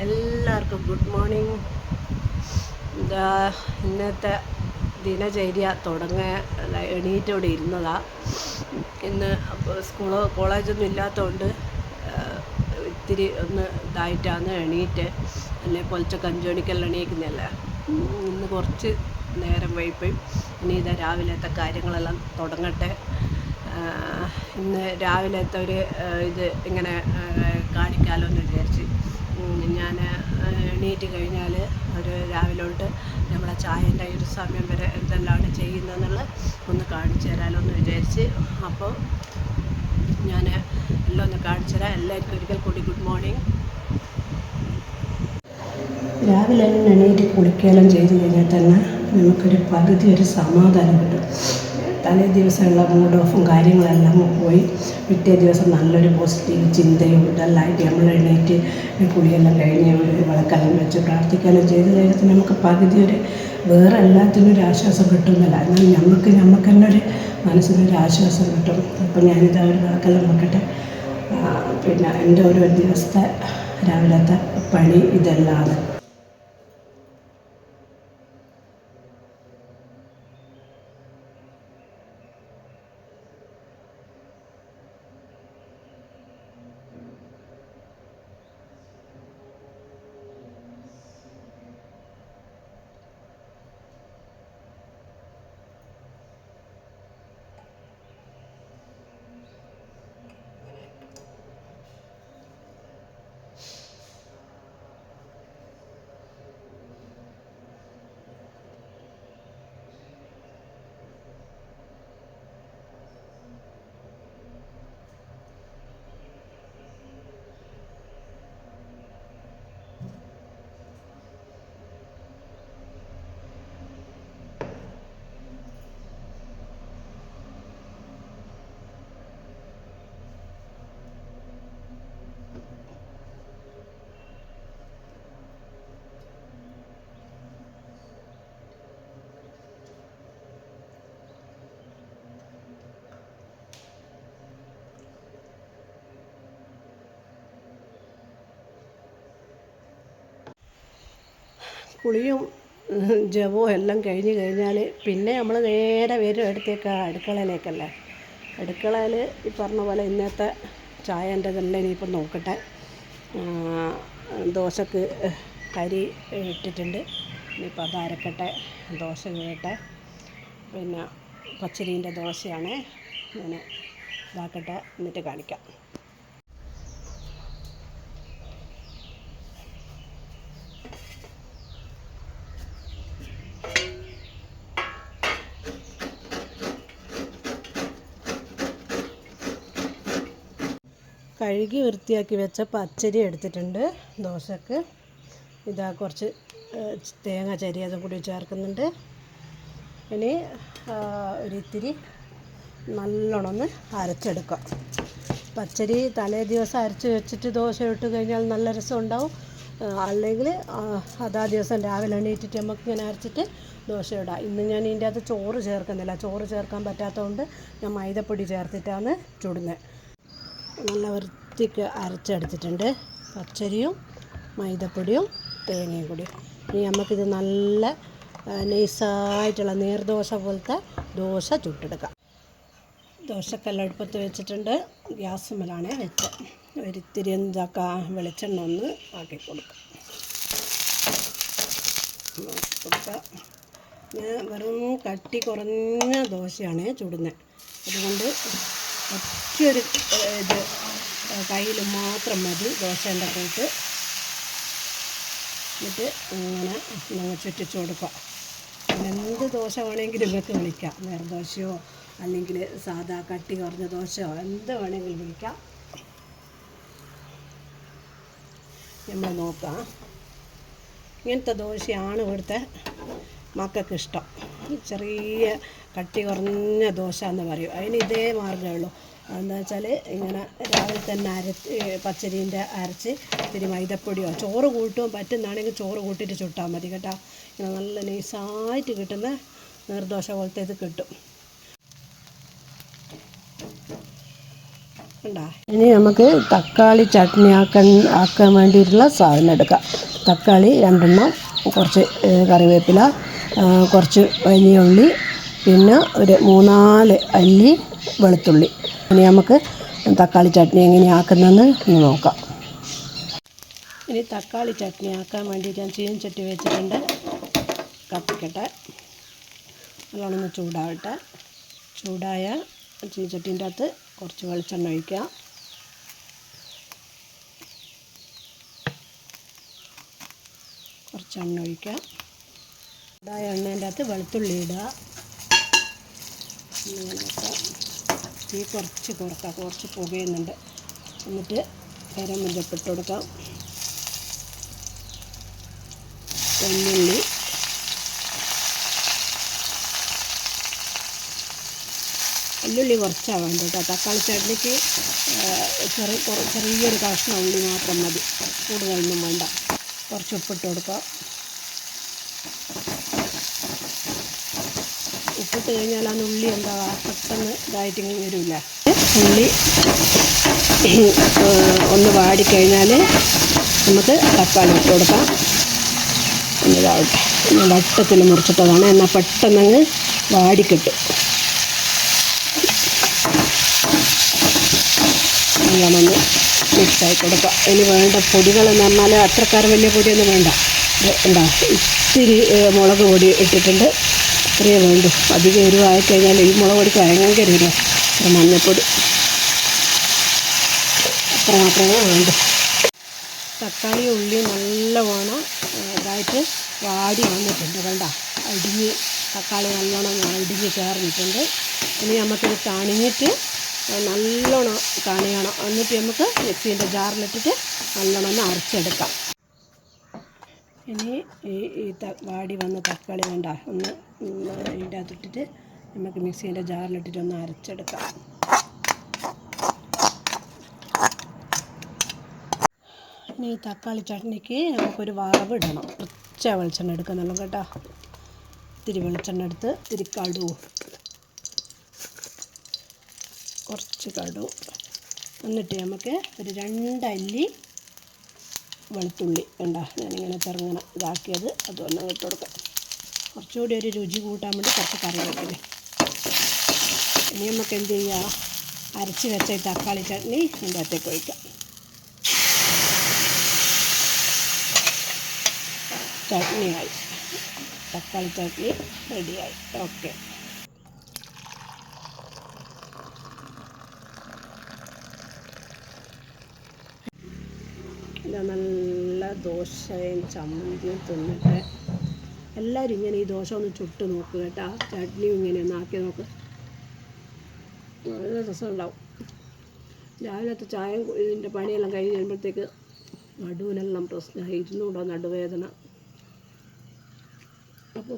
എല്ലാവർക്കും good morning. ഇന്നത്തെ ദിനചര്യ എണീറ്റോടെ ഇരുന്നതാണ്. ഇന്ന് കോളേജൊന്നും ഇല്ലാത്തതുകൊണ്ട് ഇത്തിരി ഒന്ന് ഇതായിട്ടാണ് എണീറ്റ്. അല്ലെ പൊലച്ചൊക്കെ 5 മണിക്കെല്ലാം എണീക്കുന്നതല്ലേ. ഇന്ന് കുറച്ച് നേരം വൈകിപ്പോയി. ഇനി ഇതാ രാവിലത്തെ കാര്യങ്ങളെല്ലാം തുടങ്ങട്ടെ. ഇന്ന് രാവിലത്തെ ഒരു ഇത് ഇങ്ങനെ കാണിക്കാമല്ലോ എന്ന് വിചാരിച്ച് ഞാൻ എണീറ്റ് കഴിഞ്ഞാൽ ഒരു രാവിലെ തൊട്ട് നമ്മളെ ചായൻ്റെ ഒരു സമയം വരെ എന്തെല്ലാമാണ് ചെയ്യുന്നതെന്നുള്ളത് ഒന്ന് കാണിച്ചു തരാമല്ലോ എന്ന് വിചാരിച്ച്. അപ്പോൾ ഞാൻ എല്ലാം ഒന്ന് കാണിച്ചു തരാം. എല്ലാവർക്കും ഒരിക്കൽ കൂടി ഗുഡ് മോർണിംഗ്. രാവിലെ എണീറ്റ് കുളിക്കുകയെല്ലാം ചെയ്ത് കഴിഞ്ഞാൽ തന്നെ നമുക്കൊരു പകുതി ഒരു സമാധാനം കിട്ടും. തലേ ദിവസമുള്ള മൂഡ് ഓഫും കാര്യങ്ങളെല്ലാം പോയി പിറ്റേ ദിവസം നല്ലൊരു പോസിറ്റീവ് ചിന്തയും ഇതെല്ലാം ആയിട്ട് നമ്മൾ എണീറ്റ് കുളിയെല്ലാം കഴിഞ്ഞ് ഒരു വിളക്കെല്ലാം വെച്ച് പ്രാർത്ഥിക്കുകയെല്ലാം ചെയ്ത് കഴിഞ്ഞാൽ നമുക്ക് പകുതി ഒരു വേറെ എല്ലാത്തിനും ഒരു ആശ്വാസം കിട്ടുന്നില്ല. എന്നാൽ നമുക്ക് തന്നെ ഒരു മനസ്സിനൊരു ആശ്വാസം കിട്ടും. അപ്പോൾ ഞാനിതാ ഒരു വിളക്കെല്ലാം വെക്കട്ടെ. പിന്നെ എൻ്റെ ഓരോ ദിവസത്തെ രാവിലത്തെ പണി ഇതെല്ലാം. കുളിയും ജപവും എല്ലാം കഴിഞ്ഞ് കഴിഞ്ഞാൽ പിന്നെ നമ്മൾ നേരെ വരും അടുത്തേക്ക് അടുക്കളയിലേക്കല്ലേ. അടുക്കളയിൽ ഈ പറഞ്ഞ പോലെ ഇന്നത്തെ ചായൻ്റെ ഇതെല്ലാം ഇനിയിപ്പം നോക്കട്ടെ. ദോശക്ക് അരി ഇട്ടിട്ടുണ്ട്. ഇനിയിപ്പോൾ അത് അരക്കട്ടെ, ദോശ വീഴട്ടെ. പിന്നെ പച്ചരീൻ്റെ ദോശയാണ്. ഞാൻ ഇതാക്കട്ടെ, എന്നിട്ട് കാണിക്കാം. കഴുകി വൃത്തിയാക്കി വെച്ച പച്ചരി എടുത്തിട്ടുണ്ട് ദോശക്ക്. ഇതാ കുറച്ച് തേങ്ങ ചരിയതും കൂടി ചേർക്കുന്നുണ്ട്. ഇനി ഒരിത്തിരി നല്ലോണം ഒന്ന് അരച്ചെടുക്കാം. പച്ചരി തലേ ദിവസം അരച്ച് വെച്ചിട്ട് ദോശ ഇട്ട് കഴിഞ്ഞാൽ നല്ല രസം ഉണ്ടാവും. അല്ലെങ്കിൽ അതാ ദിവസം രാവിലെ എണീറ്റിട്ട് നമുക്കിങ്ങനെ അരച്ചിട്ട് ദോശ ഇടാം. ഇന്ന് ഞാൻ ഇതിൻ്റെ അകത്ത് ചോറ് ചേർക്കുന്നില്ല. ചോറ് ചേർക്കാൻ പറ്റാത്തതുകൊണ്ട് ഞാൻ മൈദപ്പൊടി ചേർത്തിട്ടാണ് ചുടുന്നത്. നല്ല വൃത്തിക്ക് അരച്ചെടുത്തിട്ടുണ്ട് പച്ചരിയും മൈദപ്പൊടിയും തേങ്ങയും കൂടി. ഇനി നമുക്കിത് നല്ല നൈസായിട്ടുള്ള നീർദോശ പോലത്തെ ദോശ ചുട്ടെടുക്കാം. ദോശക്കല്ല് അടുപ്പത്ത് വെച്ചിട്ടുണ്ട്. ഗ്യാസ് മേലാണ് വെച്ചത്. ഒരിത്തിരി വെളിച്ചെണ്ണ ഒന്ന് ആക്കി കൊടുക്കാം. ഞാൻ വെറും കട്ടി കുറഞ്ഞ ദോശയാണ് ചുടുന്നത്. അതുകൊണ്ട് ഒറ്റൊരു ഇത് കയ്യിൽ മാത്രം മതി ദോശേൻ്റെ കൂട്ട്. എന്നിട്ട് ഇങ്ങനെ നിങ്ങൾ ചുറ്റിച്ച് കൊടുക്കുക. എന്ത് ദോശ വേണമെങ്കിലും നിങ്ങൾക്ക് വിളിക്കാം. നീർദോശയോ അല്ലെങ്കിൽ സാധാ കട്ടി കുറഞ്ഞ ദോശയോ എന്ത് വേണമെങ്കിലും വിളിക്കാം. നമ്മൾ നോക്കാം. ഇങ്ങനത്തെ ദോശയാണ് ഇവിടുത്തെ മക്കൾക്ക് ഇഷ്ടം. ചെറിയ കട്ടി കുറഞ്ഞ ദോശ എന്ന് പറയും. അതിന് ഇതേ മാർഗ്ഗമേ ഉള്ളൂ. എന്താ വെച്ചാൽ ഇങ്ങനെ രാവിലെ തന്നെ പച്ചരീൻ്റെ അരച്ച് ഇത്തിരി മൈദപ്പൊടിയോ ചോറ് കൂട്ടുകയോ പറ്റുന്നതാണെങ്കിൽ ചോറ് കൂട്ടിയിട്ട് ചുട്ടാൽ മതി കേട്ടോ. ഇങ്ങനെ നല്ല നൈസായിട്ട് കിട്ടുന്ന നീർദോശ പോലത്തെ ഇത് കിട്ടും. ഉണ്ടാ. ഇനി നമുക്ക് തക്കാളി ചട്നി ആക്കാൻ വേണ്ടിയിട്ടുള്ള സാധനം എടുക്കാം. തക്കാളി 2 എണ്ണം, കുറച്ച് കറിവേപ്പില, കുറച്ച് വലിയ ഉള്ളി, പിന്നെ ഒരു 3-4 അല്ലി വെളുത്തുള്ളി. ഇനി നമുക്ക് തക്കാളി ചട്നി എങ്ങനെയാണ് ആക്കുന്നതെന്ന് നോക്കാം. ഇനി തക്കാളി ചട്നി ആക്കാൻ വേണ്ടിയിട്ട് ഞാൻ ചീനച്ചട്ടി വെച്ചിട്ടുണ്ട്. കത്തിക്കട്ടെ, നല്ലോണം ചൂടാവട്ടെ. ചൂടായ ചീനച്ചട്ടീൻ്റെ അകത്ത് കുറച്ച് വെളിച്ചെണ്ണ ഒഴിക്കാം. കുറച്ച് എണ്ണ ഒഴിക്കാം. ചൂടായ എണ്ണേൻ്റെ അകത്ത് വെളുത്തുള്ളി ഇടുക. ഇങ്ങനെ വെക്കാം. തീ കുറച്ച് കുറക്കാം, കുറച്ച് പുകയുന്നുണ്ട്. എന്നിട്ട് ഗരം മല്ലിപ്പൊടി ഇട്ട് കൊടുക്കാം. വെള്ളുള്ളി, വെള്ളുള്ളി കുറച്ചാണ് വേണ്ടത് കേട്ടോ. തക്കാളി ചട്നിക്ക് ചെറിയൊരു കഷ്ണം ഉള്ളി മാത്രം മതി, കൂടുതലൊന്നും വേണ്ട. കുറച്ച് ഉപ്പിട്ട് കൊടുക്കാം. ഉപ്പിട്ട് കഴിഞ്ഞാൽ ആ ഉള്ളി എന്താ പെട്ടെന്ന് ഇതായിട്ട് വരില്ല. ഉള്ളി ഒന്ന് വാടിക്കഴിഞ്ഞാൽ നമുക്ക് തക്കാളി ഇട്ട് കൊടുക്കാം. ഒന്നിതാവട്ടെ. ഞാൻ വട്ടത്തിൽ മുറിച്ചിട്ടതാണ്, എന്നാൽ പെട്ടെന്നങ്ങ് വാടിക്കിട്ടും. നല്ലോണം മിക്സായി കൊടുക്കാം. ഇനി വേണ്ട പൊടികളെന്ന് പറഞ്ഞാൽ അത്രക്കാർ വലിയ പൊടിയൊന്നും വേണ്ട. എന്താ ഇത്തിരി മുളക് പൊടി ഇട്ടിട്ടുണ്ട്, അത്രയേ വേണ്ടു. അധികം എരിവായിക്കഴിഞ്ഞാൽ ഈ മുളക് പൊടിക്ക് ഭയങ്കര എരിവ്. മഞ്ഞൾപ്പൊടി അത്ര മാത്രമേ വേണ്ടു. തക്കാളി ഉള്ളി നല്ലവണ്ണം ഇതായിട്ട് വാടി വന്നിട്ടുണ്ട്. കണ്ട, അടിഞ്ഞ് തക്കാളി നല്ലോണം അടിഞ്ഞ് ചേർന്നിട്ടുണ്ട്. ഇനി നമുക്കിത് തണിഞ്ഞിട്ട് നല്ലോണം തണിയണം. എന്നിട്ട് നമുക്ക് മിക്സീൻ്റെ ജാറിലിട്ടിട്ട് നല്ലോണം ഒന്ന് അരച്ചെടുക്കാം. ഇനി ഈ വാടി വന്ന തക്കാളി വേണ്ട ഒന്ന് ഇതിൻ്റെ അകത്തിട്ടിട്ട് നമുക്ക് മിക്സീൻ്റെ ജാറിലിട്ടിട്ട് ഒന്ന് അരച്ചെടുക്കാം. ഇനി ഈ തക്കാളി ചട്നിക്ക് നമുക്കൊരു വറവ് ഇടണം. കുറച്ച് വെളിച്ചെണ്ണ എടുക്കുന്നുള്ളൂ കേട്ടോ. ഇത്തിരി വെളിച്ചെണ്ണ എടുത്ത് ഇത്തിരി കടുവും, കുറച്ച് കടുവും, എന്നിട്ട് നമുക്ക് ഒരു 2 അല്ലി വെളുത്തുള്ളി ഉണ്ടാ ഞാനിങ്ങനെ ചെറുങ്ങനെ ഇതാക്കിയത് അതൊന്ന് ഇട്ട് കൊടുക്കാം. കുറച്ചുകൂടി ഒരു രുചി കൂട്ടാൻ വേണ്ടി കുറച്ച് കറിവേപ്പില. ഇനി നമുക്ക് എന്ത് ചെയ്യാം, അരച്ച് വെച്ച ഈ തക്കാളി ചട്നി ഇതിൻ്റെ അകത്തേക്ക് ഒഴിക്കാം. ചട്നിയായി, തക്കാളി ചട്നി റെഡിയായി. ഓക്കെ. നല്ല ദോശയും ചമ്മന്തിയും തിന്നിട്ട് എല്ലാവരും ഇങ്ങനെ ഈ ദോശ ഒന്ന് ചുട്ട് നോക്കുക കേട്ടോ. ചട്നിയും ഇങ്ങനെ ഒന്ന് ആക്കി നോക്ക്, നല്ല രസമുണ്ടാവും. രാവിലത്തെ ചായയും ഇതിൻ്റെ പണിയെല്ലാം കഴിഞ്ഞ് കഴിയുമ്പോഴത്തേക്ക് നടുവിനെല്ലാം പ്രശ്നം, ഇരുന്നൂടോ നടുവേദന. അപ്പോൾ